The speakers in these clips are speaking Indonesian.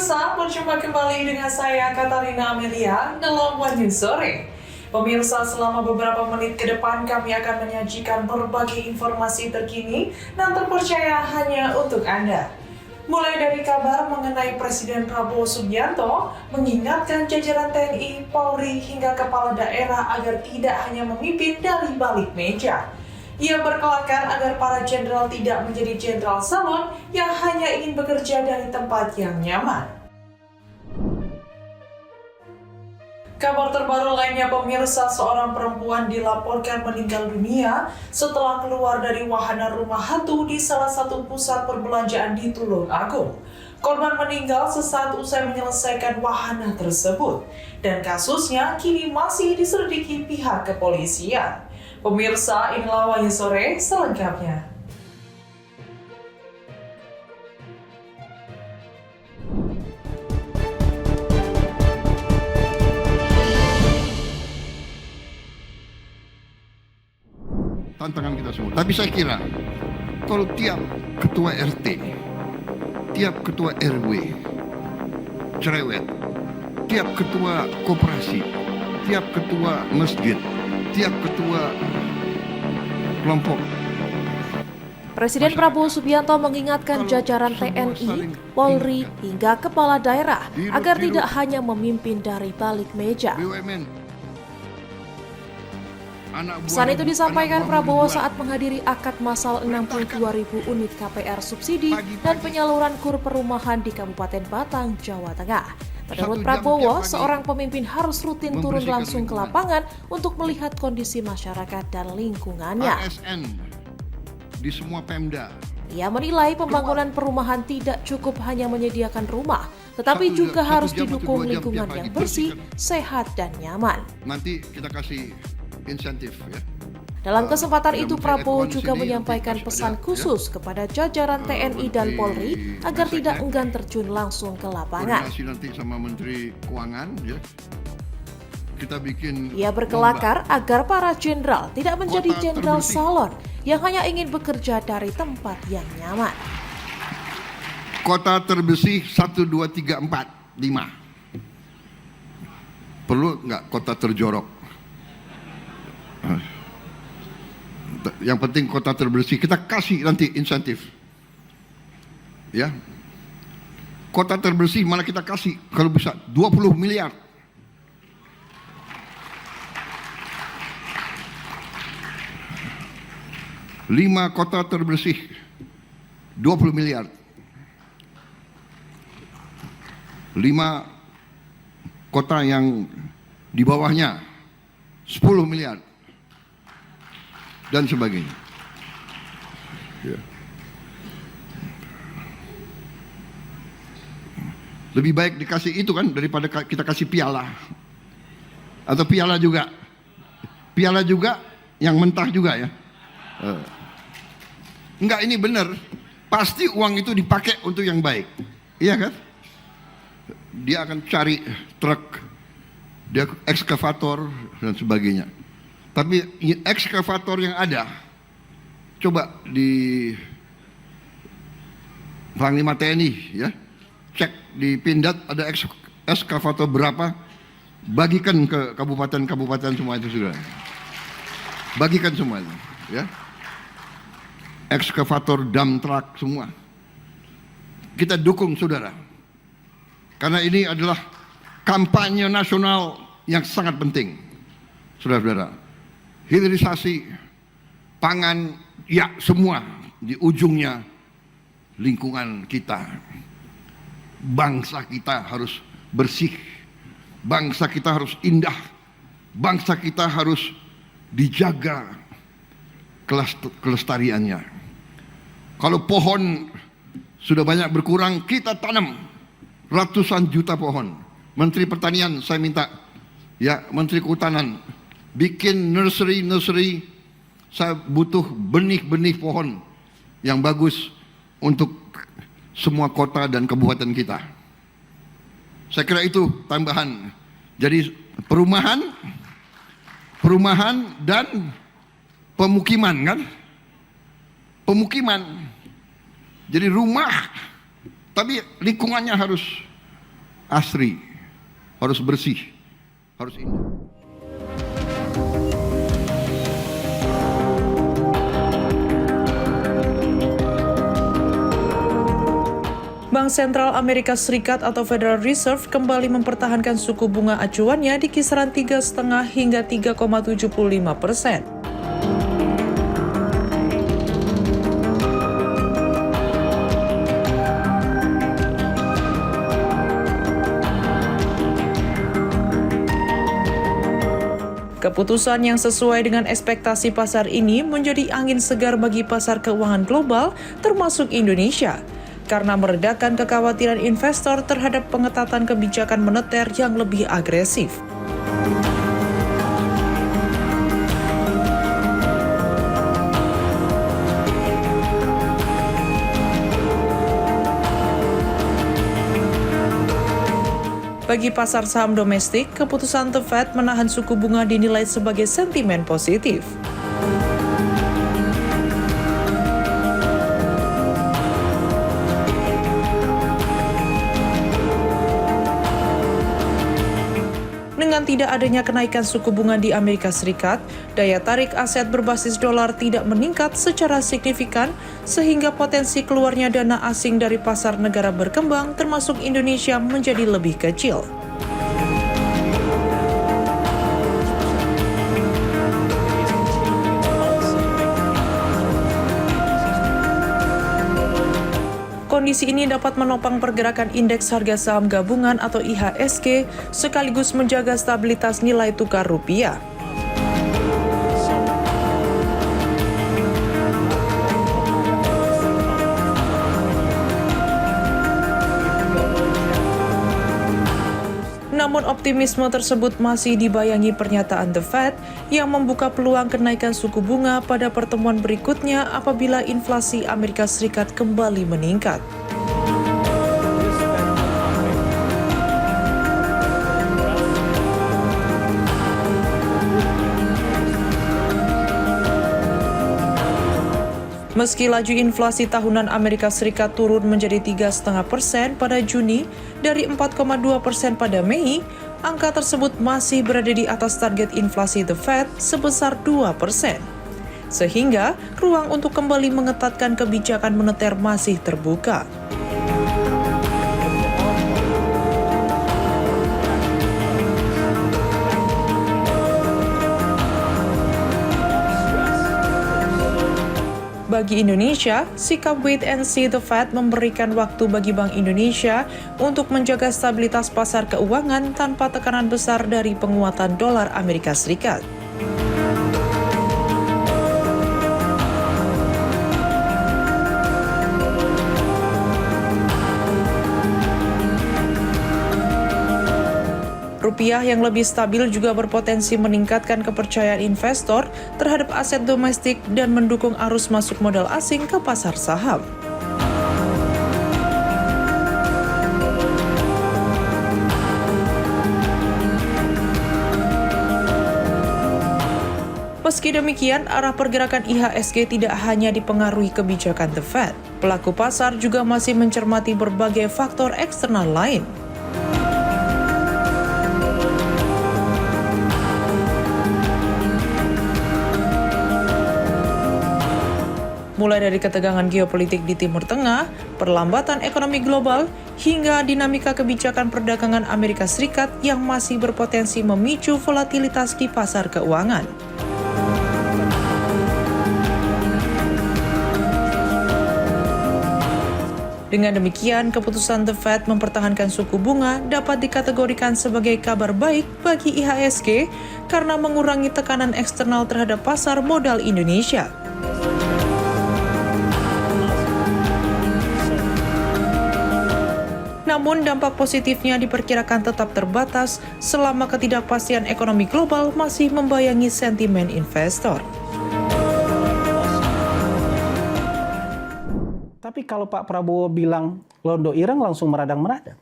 Pemirsa, berjumpa kembali dengan saya Katarina Amelia dalam One News Sore. Pemirsa, selama beberapa menit ke depan kami akan menyajikan berbagai informasi terkini dan terpercaya hanya untuk Anda. Mulai dari kabar mengenai Presiden Prabowo Subianto mengingatkan jajaran TNI, Polri hingga kepala daerah agar tidak hanya memimpin dari balik meja. Ia berkelakar agar para jenderal tidak menjadi jenderal salon yang hanya ingin bekerja dari tempat yang nyaman. Kabar terbaru lainnya, pemirsa, seorang perempuan dilaporkan meninggal dunia setelah keluar dari wahana rumah hantu di salah satu pusat perbelanjaan di Tulung Agung. Korban meninggal sesaat usai menyelesaikan wahana tersebut, dan kasusnya kini masih diselidiki pihak kepolisian. Pemirsa, inilah One News Sore selengkapnya. Tantangan kita semua. Tapi saya kira kalau tiap ketua RT, tiap ketua RW cerewet, tiap ketua koperasi, tiap ketua masjid, tiap ketua kelompok. Presiden Prabowo Subianto mengingatkan jajaran TNI, Polri, hingga kepala daerah agar tidak hanya memimpin dari balik meja. Pesan itu disampaikan Prabowo saat menghadiri akad massal 62.000 unit KPR subsidi dan penyaluran KUR perumahan di Kabupaten Batang, Jawa Tengah. Menurut Prabowo, seorang pemimpin harus rutin turun langsung ke lapangan untuk melihat kondisi masyarakat dan lingkungannya. ASN di semua Pemda. Ia menilai pembangunan perumahan tidak cukup hanya menyediakan rumah, tetapi juga harus didukung lingkungan yang bersih, sehat, dan nyaman. Nanti kita kasih insentif ya. Dalam kesempatan itu, Prabowo juga menyampaikan pesan khusus kepada jajaran TNI dan Polri agar tidak enggan terjun langsung ke lapangan. Koordinasi nanti sama Menteri Keuangan ya. Kita bikin. Ia berkelakar agar para jenderal tidak menjadi jenderal salon yang hanya ingin bekerja dari tempat yang nyaman. Kota terbersih 1, 2, 3, 4, 5. Perlu nggak kota terjorok? Yang penting kota terbersih. Kita kasih nanti insentif. Ya. Kota terbersih malah kita kasih kalau bisa 20 miliar. Lima kota terbersih 20 miliar. 5 kota yang di bawahnya 10 miliar. Dan sebagainya. Ya. Lebih baik dikasih itu kan daripada kita kasih piala. Atau piala juga. Piala juga yang mentah juga ya. Enggak, ini benar. Pasti uang itu dipakai untuk yang baik. Iya kan? Dia akan cari truk, dia ekskavator dan sebagainya. Tapi ekskavator yang ada, coba di Panglima TNI ya, cek di Pindad ada ekskavator berapa, bagikan ke kabupaten-kabupaten semua itu sudah. Bagikan semuanya ya. Ekskavator, dump truck semua. Kita dukung saudara. Karena ini adalah kampanye nasional yang sangat penting. Saudara-saudara. Hilirisasi pangan, ya semua di ujungnya lingkungan kita. Bangsa kita harus bersih, bangsa kita harus indah, bangsa kita harus dijaga kelestariannya. Kalau pohon sudah banyak berkurang, kita tanam ratusan juta pohon. Menteri Pertanian saya minta, ya Menteri Kehutanan, bikin nursery, saya butuh benih-benih pohon yang bagus untuk semua kota dan kabupaten kita. Saya kira itu tambahan. Jadi perumahan dan pemukiman kan? Pemukiman. Jadi rumah, tapi lingkungannya harus asri, harus bersih, harus indah. Bank Sentral Amerika Serikat atau Federal Reserve kembali mempertahankan suku bunga acuannya di kisaran 3,5 hingga 3,75%. Keputusan yang sesuai dengan ekspektasi pasar ini menjadi angin segar bagi pasar keuangan global, termasuk Indonesia, karena meredakan kekhawatiran investor terhadap pengetatan kebijakan moneter yang lebih agresif. Bagi pasar saham domestik, keputusan The Fed menahan suku bunga dinilai sebagai sentimen positif. Dengan tidak adanya kenaikan suku bunga di Amerika Serikat, daya tarik aset berbasis dolar tidak meningkat secara signifikan, sehingga potensi keluarnya dana asing dari pasar negara berkembang termasuk Indonesia menjadi lebih kecil. Kondisi ini dapat menopang pergerakan indeks harga saham gabungan atau IHSG sekaligus menjaga stabilitas nilai tukar rupiah. Namun optimisme tersebut masih dibayangi pernyataan The Fed yang membuka peluang kenaikan suku bunga pada pertemuan berikutnya apabila inflasi Amerika Serikat kembali meningkat. Meski laju inflasi tahunan Amerika Serikat turun menjadi 3,5% pada Juni dari 4,2% pada Mei, angka tersebut masih berada di atas target inflasi The Fed sebesar 2%. Sehingga, ruang untuk kembali mengetatkan kebijakan moneter masih terbuka. Bagi Indonesia, sikap wait and see The Fed memberikan waktu bagi Bank Indonesia untuk menjaga stabilitas pasar keuangan tanpa tekanan besar dari penguatan dolar Amerika Serikat. Rupiah yang lebih stabil juga berpotensi meningkatkan kepercayaan investor terhadap aset domestik dan mendukung arus masuk modal asing ke pasar saham. Meski demikian, arah pergerakan IHSG tidak hanya dipengaruhi kebijakan The Fed. Pelaku pasar juga masih mencermati berbagai faktor eksternal lain. Mulai dari ketegangan geopolitik di Timur Tengah, perlambatan ekonomi global, hingga dinamika kebijakan perdagangan Amerika Serikat yang masih berpotensi memicu volatilitas di pasar keuangan. Dengan demikian, keputusan The Fed mempertahankan suku bunga dapat dikategorikan sebagai kabar baik bagi IHSG karena mengurangi tekanan eksternal terhadap pasar modal Indonesia. Namun dampak positifnya diperkirakan tetap terbatas selama ketidakpastian ekonomi global masih membayangi sentimen investor. Tapi kalau Pak Prabowo bilang Londo Ireng langsung meradang-meradang.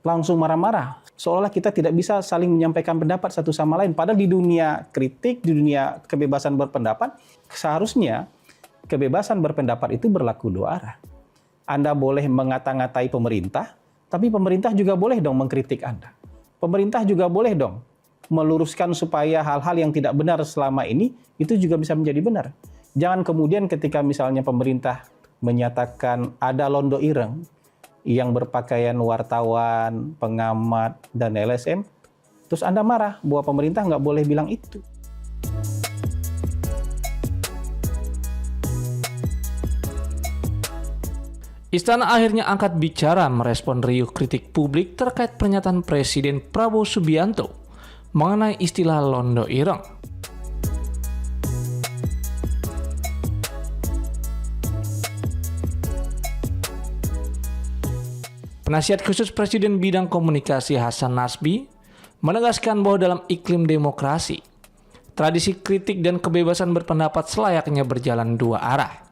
Langsung marah-marah. Seolah kita tidak bisa saling menyampaikan pendapat satu sama lain. Padahal di dunia kritik, di dunia kebebasan berpendapat, seharusnya kebebasan berpendapat itu berlaku dua arah. Anda boleh mengata-ngatai pemerintah, Tapi pemerintah juga boleh dong mengkritik Anda. Pemerintah juga boleh dong meluruskan supaya hal-hal yang tidak benar selama ini itu juga bisa menjadi benar. Jangan kemudian ketika misalnya pemerintah menyatakan ada londo ireng yang berpakaian wartawan, pengamat, dan LSM, terus Anda marah bahwa pemerintah nggak boleh bilang itu. Istana akhirnya angkat bicara merespon riuh kritik publik terkait pernyataan Presiden Prabowo Subianto mengenai istilah londo ireng. Penasihat khusus Presiden bidang komunikasi Hasan Nasbi menegaskan bahwa dalam iklim demokrasi, tradisi kritik dan kebebasan berpendapat selayaknya berjalan dua arah.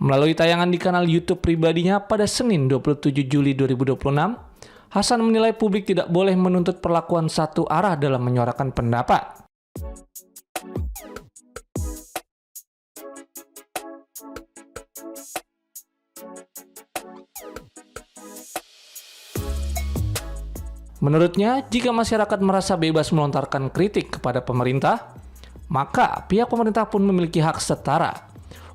Melalui tayangan di kanal YouTube pribadinya pada Senin 27 Juli 2026, Hasan menilai publik tidak boleh menuntut perlakuan satu arah dalam menyuarakan pendapat. Menurutnya, jika masyarakat merasa bebas melontarkan kritik kepada pemerintah, maka pihak pemerintah pun memiliki hak setara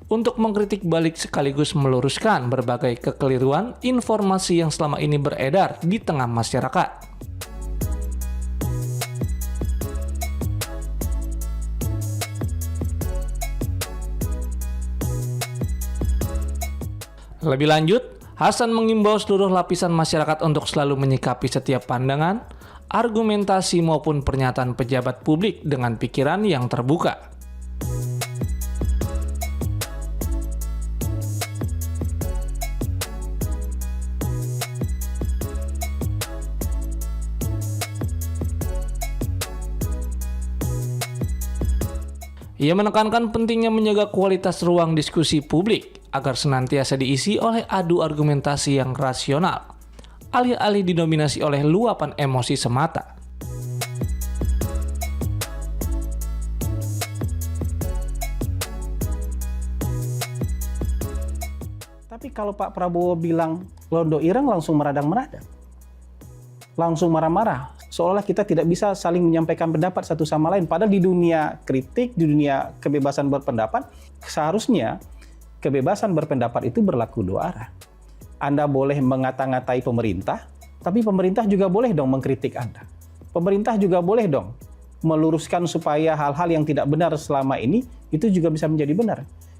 untuk mengkritik balik sekaligus meluruskan berbagai kekeliruan informasi yang selama ini beredar di tengah masyarakat. Lebih lanjut, Hasan mengimbau seluruh lapisan masyarakat untuk selalu menyikapi setiap pandangan, argumentasi maupun pernyataan pejabat publik dengan pikiran yang terbuka. Ia menekankan pentingnya menjaga kualitas ruang diskusi publik agar senantiasa diisi oleh adu argumentasi yang rasional, alih-alih didominasi oleh luapan emosi semata. Tapi kalau Pak Prabowo bilang londo ireng langsung meradang-meradang, langsung marah-marah, seolah kita tidak bisa saling menyampaikan pendapat satu sama lain. Padahal di dunia kritik, di dunia kebebasan berpendapat, seharusnya kebebasan berpendapat itu berlaku dua arah. Anda boleh mengata-ngatai pemerintah, tapi pemerintah juga boleh dong mengkritik Anda. Pemerintah juga boleh dong meluruskan supaya hal-hal yang tidak benar selama ini itu juga bisa menjadi benar.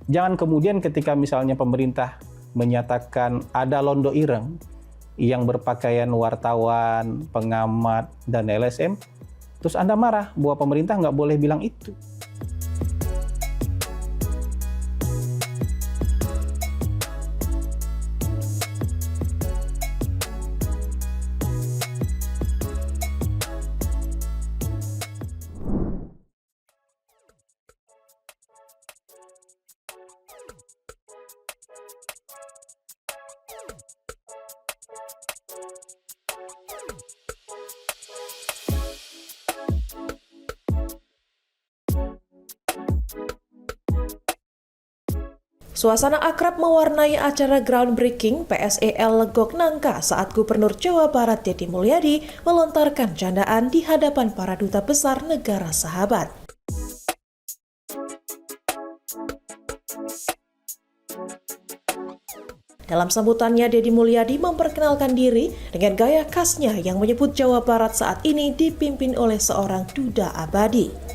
Jangan kemudian ketika misalnya pemerintah menyatakan ada londo ireng yang berpakaian wartawan, pengamat, dan LSM, terus Anda marah bahwa pemerintah nggak boleh bilang itu. Suasana akrab mewarnai acara groundbreaking PSEL Legok Nangka saat Gubernur Jawa Barat Deddy Mulyadi melontarkan candaan di hadapan para duta besar negara sahabat. Dalam sambutannya, Deddy Mulyadi memperkenalkan diri dengan gaya khasnya yang menyebut Jawa Barat saat ini dipimpin oleh seorang duda abadi.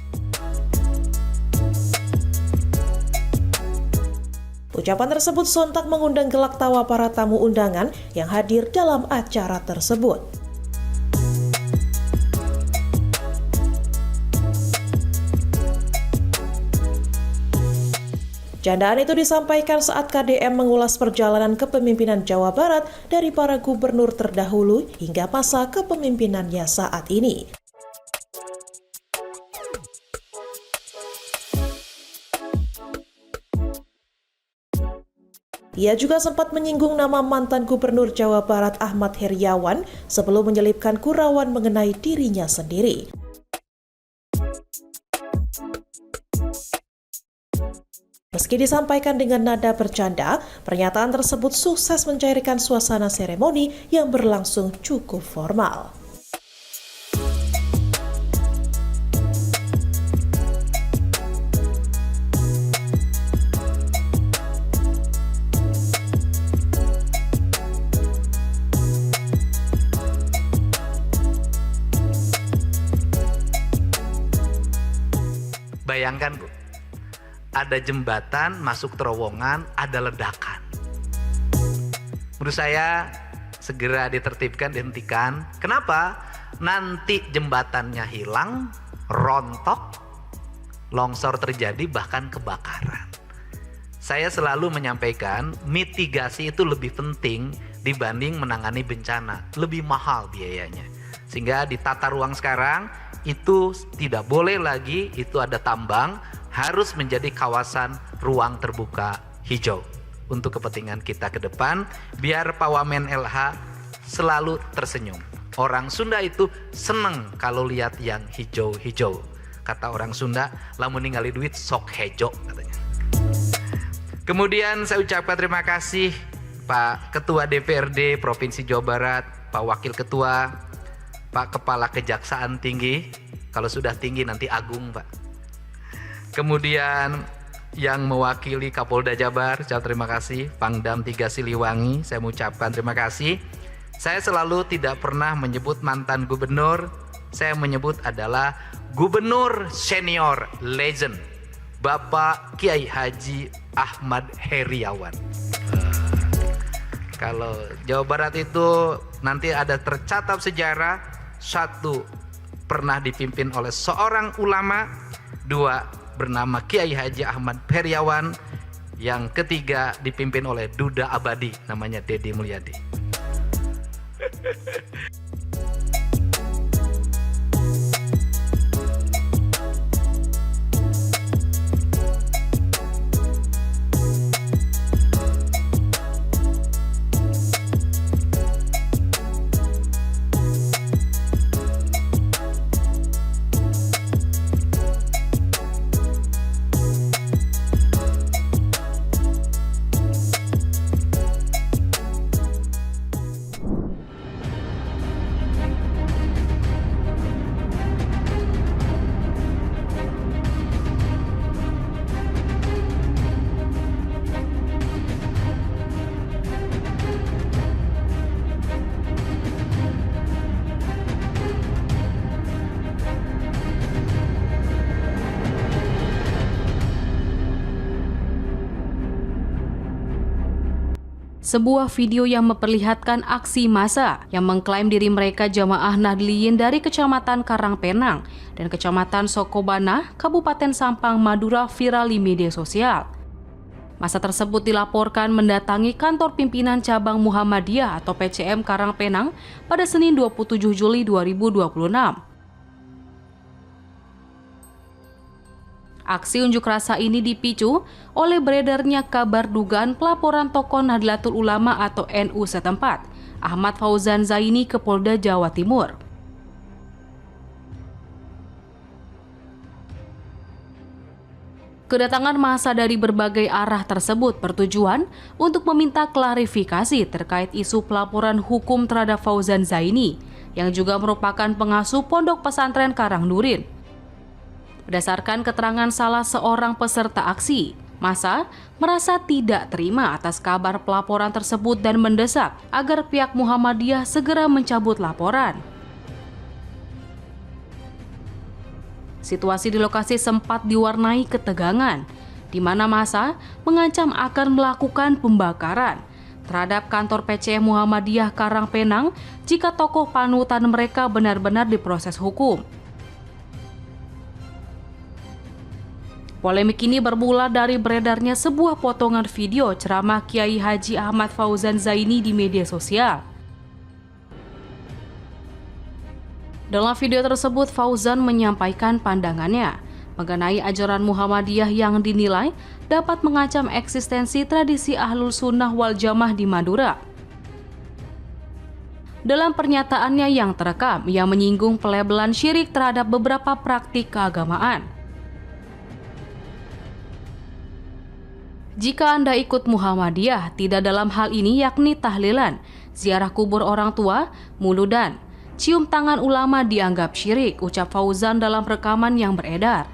Ucapan tersebut sontak mengundang gelak tawa para tamu undangan yang hadir dalam acara tersebut. Candaan itu disampaikan saat KDM mengulas perjalanan kepemimpinan Jawa Barat dari para gubernur terdahulu hingga masa kepemimpinannya saat ini. Ia juga sempat menyinggung nama mantan Gubernur Jawa Barat Ahmad Heriawan sebelum menyelipkan gurauan mengenai dirinya sendiri. Meski disampaikan dengan nada bercanda, pernyataan tersebut sukses mencairkan suasana seremoni yang berlangsung cukup formal. Bayangkan Bu, ada jembatan masuk terowongan, ada ledakan. Menurut saya segera ditertibkan, dihentikan. Kenapa? Nanti jembatannya hilang, rontok, longsor terjadi, bahkan kebakaran. Saya selalu menyampaikan mitigasi itu lebih penting dibanding menangani bencana. Lebih mahal biayanya. Sehingga di tata ruang sekarang itu tidak boleh lagi itu ada tambang, harus menjadi kawasan ruang terbuka hijau untuk kepentingan kita ke depan, biar Pak Wamen LH selalu tersenyum. Orang Sunda itu seneng kalau lihat yang hijau-hijau. Kata orang Sunda, lamun ningali duit sok hejo katanya. Kemudian saya ucapkan terima kasih Pak Ketua DPRD Provinsi Jawa Barat, Pak Wakil Ketua, Pak Kepala Kejaksaan Tinggi, kalau sudah tinggi nanti agung Pak. Kemudian yang mewakili Kapolda Jabar, saya terima kasih. Pangdam 3 Siliwangi, saya mengucapkan terima kasih. Saya selalu tidak pernah menyebut mantan gubernur, saya menyebut adalah Gubernur Senior Legend, Bapak Kiai Haji Ahmad Heriawan. Kalau Jawa Barat itu nanti ada tercatat sejarah, 1 pernah dipimpin oleh seorang ulama, 2 bernama Kiai Haji Ahmad Heriawan, yang ketiga dipimpin oleh Duda Abadi namanya Deddy Mulyadi. Sebuah video yang memperlihatkan aksi massa yang mengklaim diri mereka jamaah Nahdliyin dari Kecamatan Karangpenang dan Kecamatan Sokobana, Kabupaten Sampang, Madura viral di media sosial. Massa tersebut dilaporkan mendatangi kantor pimpinan cabang Muhammadiyah atau PCM Karangpenang pada Senin 27 Juli 2026. Aksi unjuk rasa ini dipicu oleh beredarnya kabar dugaan pelaporan tokoh Nahdlatul Ulama atau NU setempat, Ahmad Fauzan Zaini ke Polda Jawa Timur. Kedatangan massa dari berbagai arah tersebut bertujuan untuk meminta klarifikasi terkait isu pelaporan hukum terhadap Fauzan Zaini, yang juga merupakan pengasuh Pondok Pesantren Karang Nurin. Berdasarkan keterangan salah seorang peserta aksi, massa merasa tidak terima atas kabar pelaporan tersebut dan mendesak agar pihak Muhammadiyah segera mencabut laporan. Situasi di lokasi sempat diwarnai ketegangan, di mana massa mengancam akan melakukan pembakaran terhadap kantor PCM Muhammadiyah Karangpenang jika tokoh panutan mereka benar-benar diproses hukum. Polemik ini bermula dari beredarnya sebuah potongan video ceramah Kiai Haji Ahmad Fauzan Zaini di media sosial. Dalam video tersebut, Fauzan menyampaikan pandangannya mengenai ajaran Muhammadiyah yang dinilai dapat mengancam eksistensi tradisi Ahlul Sunnah wal Jamaah di Madura. Dalam pernyataannya yang terekam, ia menyinggung pelabelan syirik terhadap beberapa praktik keagamaan. Jika Anda ikut Muhammadiyah, tidak dalam hal ini yakni tahlilan, ziarah kubur orang tua, muludan, cium tangan ulama dianggap syirik, ucap Fauzan dalam rekaman yang beredar.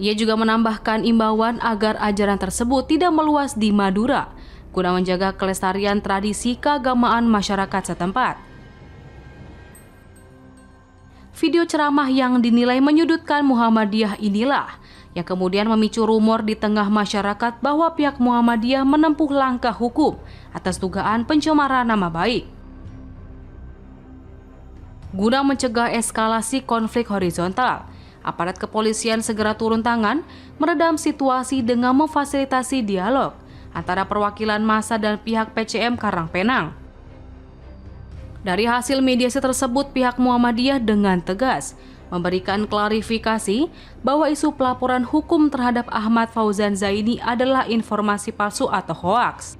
Ia juga menambahkan imbauan agar ajaran tersebut tidak meluas di Madura, guna menjaga kelestarian tradisi keagamaan masyarakat setempat. Video ceramah yang dinilai menyudutkan Muhammadiyah inilah yang kemudian memicu rumor di tengah masyarakat bahwa pihak Muhammadiyah menempuh langkah hukum atas dugaan pencemaran nama baik. Guna mencegah eskalasi konflik horizontal, aparat kepolisian segera turun tangan meredam situasi dengan memfasilitasi dialog antara perwakilan massa dan pihak PCM Karangpenang. Dari hasil mediasi tersebut, pihak Muhammadiyah dengan tegas memberikan klarifikasi bahwa isu pelaporan hukum terhadap Ahmad Fauzan Zaini adalah informasi palsu atau hoaks.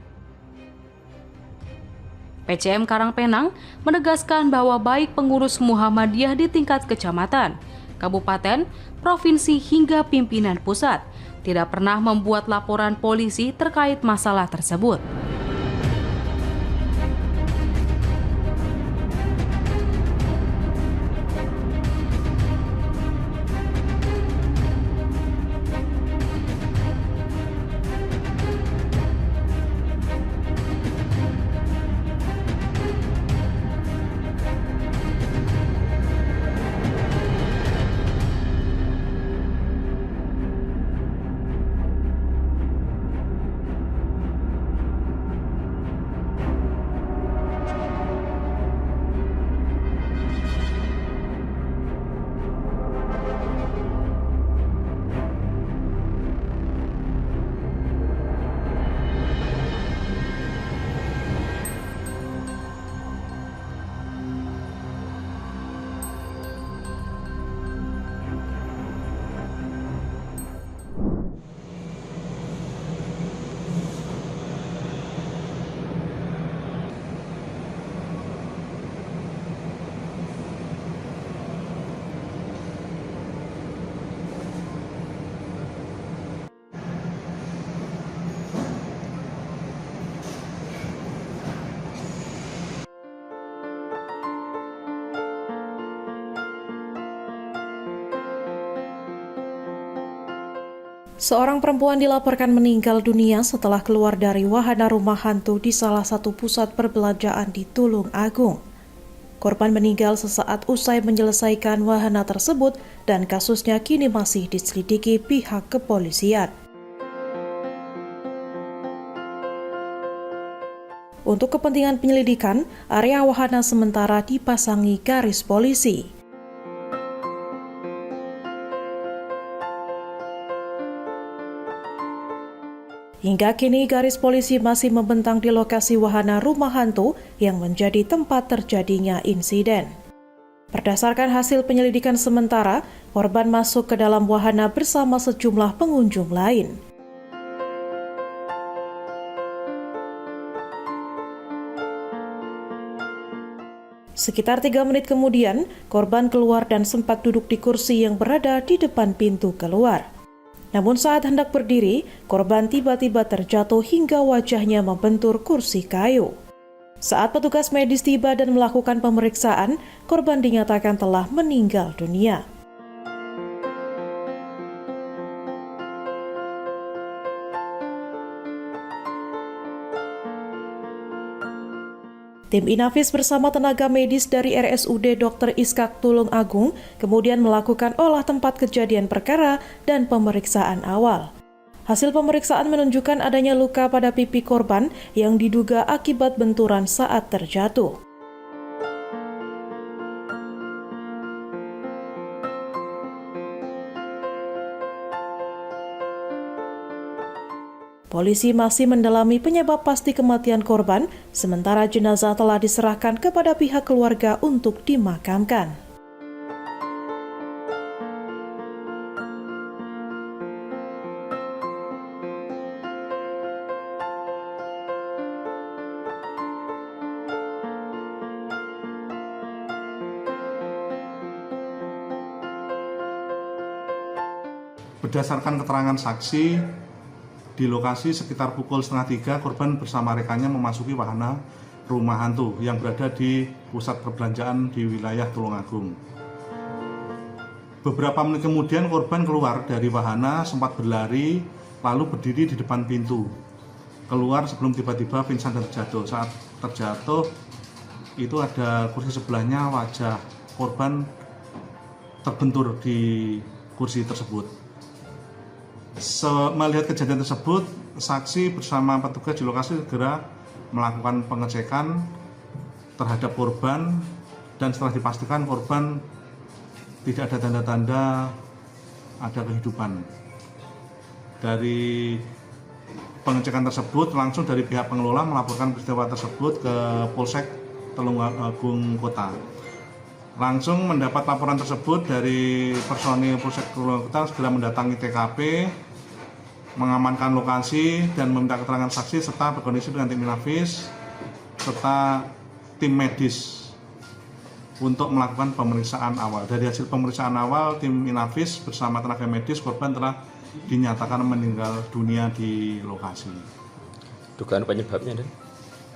PCM Karangpenang menegaskan bahwa baik pengurus Muhammadiyah di tingkat kecamatan, kabupaten, provinsi hingga pimpinan pusat tidak pernah membuat laporan polisi terkait masalah tersebut. Seorang perempuan dilaporkan meninggal dunia setelah keluar dari wahana rumah hantu di salah satu pusat perbelanjaan di Tulung Agung. Korban meninggal sesaat usai menyelesaikan wahana tersebut dan kasusnya kini masih diselidiki pihak kepolisian. Untuk kepentingan penyelidikan, area wahana sementara dipasangi garis polisi. Hingga kini garis polisi masih membentang di lokasi wahana rumah hantu yang menjadi tempat terjadinya insiden. Berdasarkan hasil penyelidikan sementara, korban masuk ke dalam wahana bersama sejumlah pengunjung lain. Sekitar 3 menit kemudian, korban keluar dan sempat duduk di kursi yang berada di depan pintu keluar. Namun saat hendak berdiri, korban tiba-tiba terjatuh hingga wajahnya membentur kursi kayu. Saat petugas medis tiba dan melakukan pemeriksaan, korban dinyatakan telah meninggal dunia. Tim Inafis bersama tenaga medis dari RSUD Dr. Iskak Tulung Agung kemudian melakukan olah tempat kejadian perkara dan pemeriksaan awal. Hasil pemeriksaan menunjukkan adanya luka pada pipi korban yang diduga akibat benturan saat terjatuh. Polisi masih mendalami penyebab pasti kematian korban, sementara jenazah telah diserahkan kepada pihak keluarga untuk dimakamkan. Berdasarkan keterangan saksi, Di lokasi sekitar pukul 2:30 korban bersama rekannya memasuki wahana rumah hantu yang berada di pusat perbelanjaan di wilayah Tulungagung. Beberapa menit kemudian korban keluar dari wahana, sempat berlari, lalu berdiri di depan pintu. Keluar sebelum tiba-tiba pingsan dan terjatuh. Saat terjatuh, itu ada kursi sebelahnya, wajah korban terbentur di kursi tersebut. Melihat kejadian tersebut, saksi bersama petugas di lokasi segera melakukan pengecekan terhadap korban dan setelah dipastikan korban tidak ada tanda-tanda ada kehidupan. Dari pengecekan tersebut, langsung dari pihak pengelola melaporkan peristiwa tersebut ke Polsek Tulungagung Kota. Langsung mendapat laporan tersebut dari personil Polsek Tulungagung Kota segera mendatangi TKP, mengamankan lokasi dan meminta keterangan saksi serta berkoordinasi dengan tim Inafis serta tim medis untuk melakukan pemeriksaan awal. Dari hasil pemeriksaan awal, tim Inafis bersama tenaga medis korban telah dinyatakan meninggal dunia di lokasi. Dugaan penyebabnya, Dan?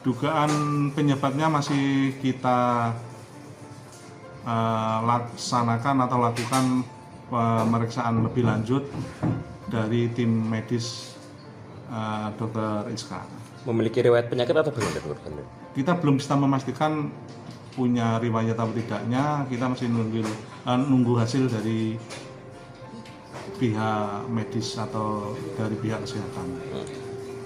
Dugaan penyebabnya masih kita laksanakan atau lakukan pemeriksaan lebih lanjut dari tim medis Dr. Iska. Memiliki riwayat penyakit atau bagaimana, korban? Kita belum bisa memastikan punya riwayat atau tidaknya, kita masih nunggu hasil dari pihak medis atau dari pihak kesehatan.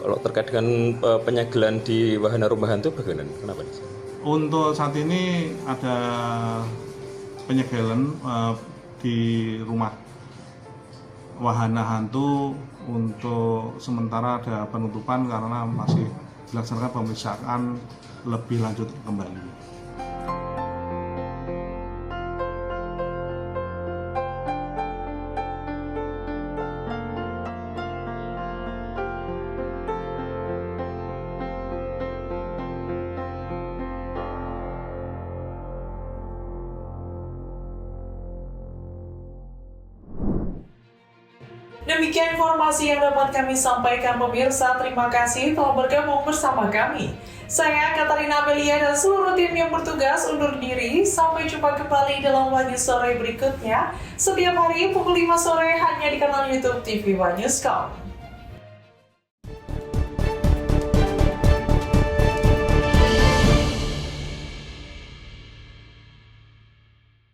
Kalau terkait dengan penyegelan di wahana rumah hantu, bagaimana? Kenapa? Untuk saat ini ada penyegelan di rumah wahana hantu. Untuk sementara ada penutupan karena masih dilaksanakan pemeriksaan lebih lanjut kembali. Demikian informasi yang dapat kami sampaikan pemirsa. Terima kasih telah bergabung bersama kami. Saya Katarina Amelia dan seluruh tim yang bertugas undur diri. Sampai jumpa kembali dalam One News Sore berikutnya. Setiap hari pukul 5 sore hanya di kanal YouTube TV One News.com.